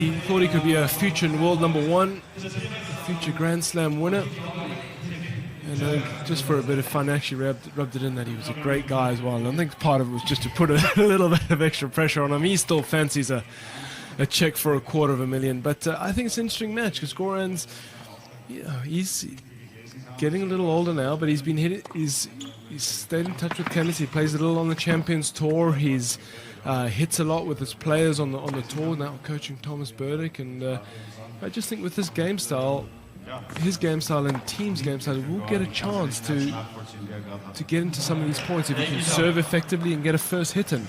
He thought he could be a future world #1, a future Grand Slam winner. And just for a bit of fun, actually rubbed it in that he was a great guy as well. And I think part of it was just to put a little bit of extra pressure on him. He still fancies a check for $250,000. But I think it's an interesting match because Goran's, he's getting a little older now, but he's stayed in touch with tennis. He plays a little on the Champions Tour. He's hits a lot with his players on the tour, now coaching Thomas Burdick. And I just think with his game style, his game style and team's game style, will get a chance to get into some of these points if he can serve effectively and get a first hit in.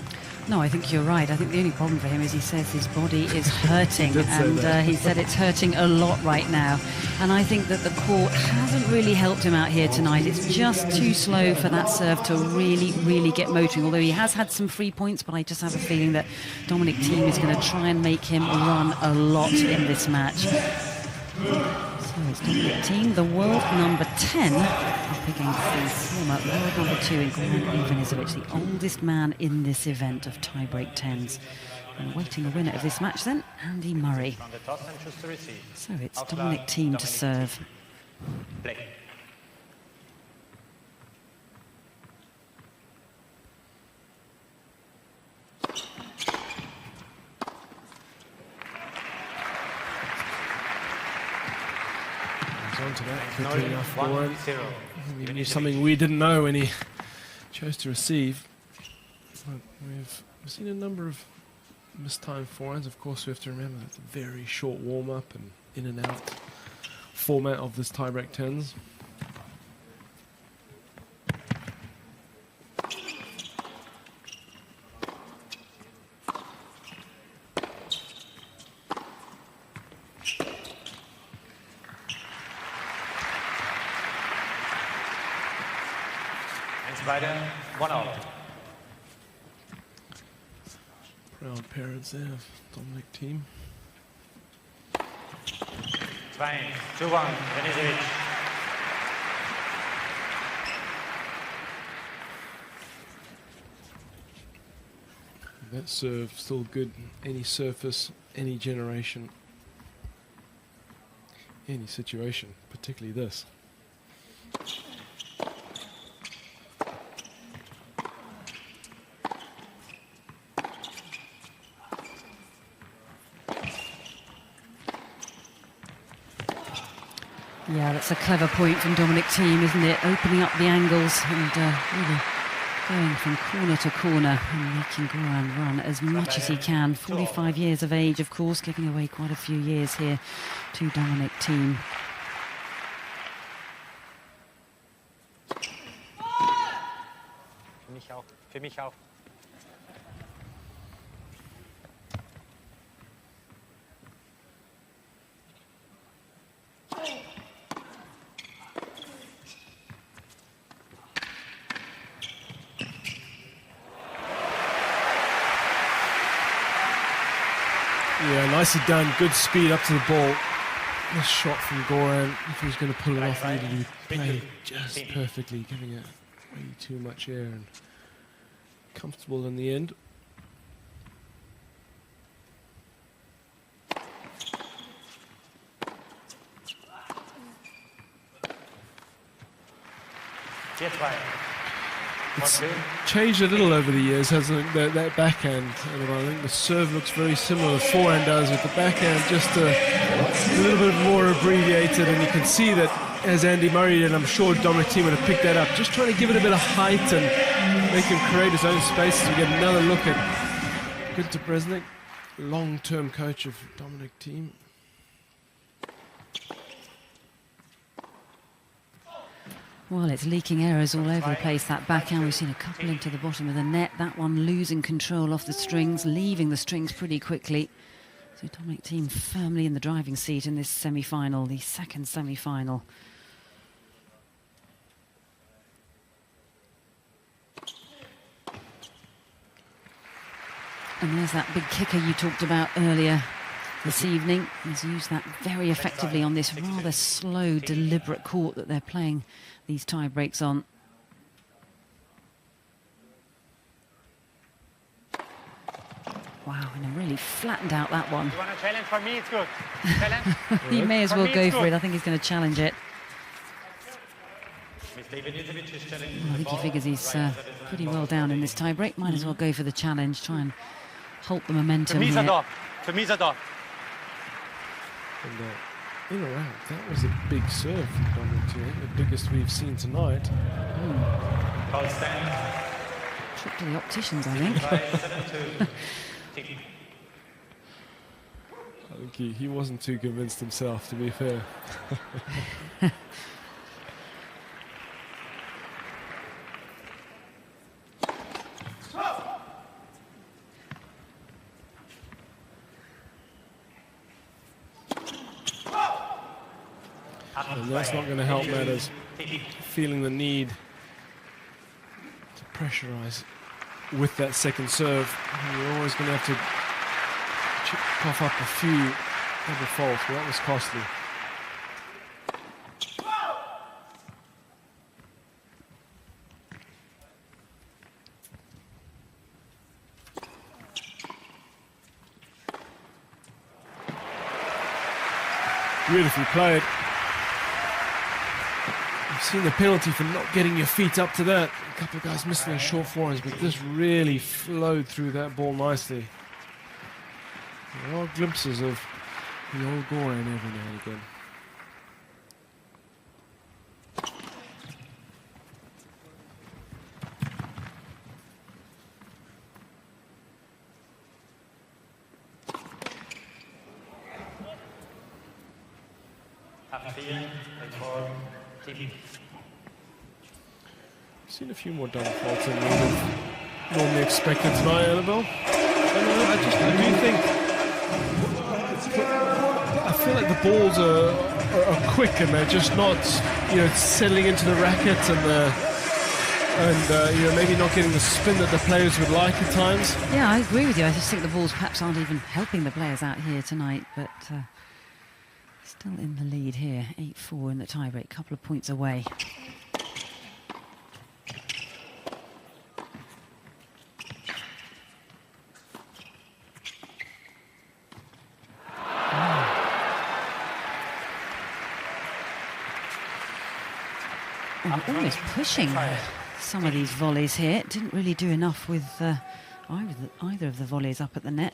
No, I think you're right. I think the only problem for him is he says his body is hurting, and he said it's hurting a lot right now. And I think that the court hasn't really helped him out here tonight. It's just too slow for that serve to really, really get motoring. Although he has had some free points, but I just have a feeling that Dominic Thiem is going to try and make him run a lot in this match. So it's Dominic Thiem, the world #10, up against the former world #2 in Goran Ivanisevic, the oldest man in this event of tie-break tens. And waiting the winner of this match then, Andy Murray. So it's Dominic Thiem to serve. Play. Onto that quickly enough for him. He knew something we didn't know when he chose to receive. But we've seen a number of mistimed forehands. Of course, we have to remember that it's a very short warm-up and in and out format of this tie-break tens. Beide, 1 out. Proud parents there of Dominic Thiem. 2-1, Ivanisevic. That serve still good, any surface, any generation, any situation, particularly this. Yeah, that's a clever point from Dominic Thiem, isn't it? Opening up the angles and really going from corner to corner and making Goran run as much as he can. 45 years of age, of course, giving away quite a few years here to Dominic Thiem. Für mich auch. Yeah, nicely done. Good speed up to the ball. This shot from Goran, if he was going to pull it off, needed to be played just perfectly, giving it way too much air and comfortable in the end. It's changed a little over the years, hasn't it? That backhand. I think the serve looks very similar. The forehand does, with the backhand just a little bit more abbreviated. And you can see that as Andy Murray did, I'm sure Dominic Thiem would have picked that up. Just trying to give it a bit of height and make him create his own spaces. We get another look at Günter Bresnik, long-term coach of Dominic Thiem. Well, it's leaking errors all over the place, that backhand. We've seen a couple into the bottom of the net. That one losing control off the strings, leaving the strings pretty quickly. So Dominic Thiem firmly in the driving seat in this semi-final, the second semi-final. And there's that big kicker you talked about earlier this evening. He's used that very effectively on this rather slow, deliberate court that they're playing these tie breaks on. Wow, and he really flattened out that one. You want a challenge from me? It's good. Challenge? He may as For well me, go it's for good. it. I think he's going to challenge it. Mr. Ivanisevic is challenging I the think he ball. figures he's Right, pretty well down in this tie-break. Might as well go for the challenge, try and halt the Für momentum mich ist er here. da. Für mich ist er da. And in or out, that was a big serve from Dominic Thiem, the biggest we've seen tonight. Call stand. Trip to the opticians, I think. 3-7-2. Tick. I think he wasn't too convinced himself, to be fair. And that's not going to help matters. Feeling the need to pressurize with that second serve. You're always going to have to cough up a few double faults, but that was costly. Beautifully played. You've seen the penalty for not getting your feet up to that. A couple of guys missing their short forehands, but this really flowed through that ball nicely. There are glimpses of the old Goran every now and again. Up 4, ball, Tick. Seen a few more double faults than we would have normally expected tonight, Annabelle. I do think. I feel like the balls are quick and they're just not, settling into the racket and maybe not getting the spin that the players would like at times. Yeah, I agree with you. I just think the balls perhaps aren't even helping the players out here tonight, but still in the lead here. 8-4 in the tie-break, couple of points away. Almost pushing some of these volleys here. Didn't really do enough with either of the volleys up at the net.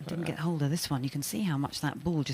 Didn't get hold of this one. You can see how much that ball just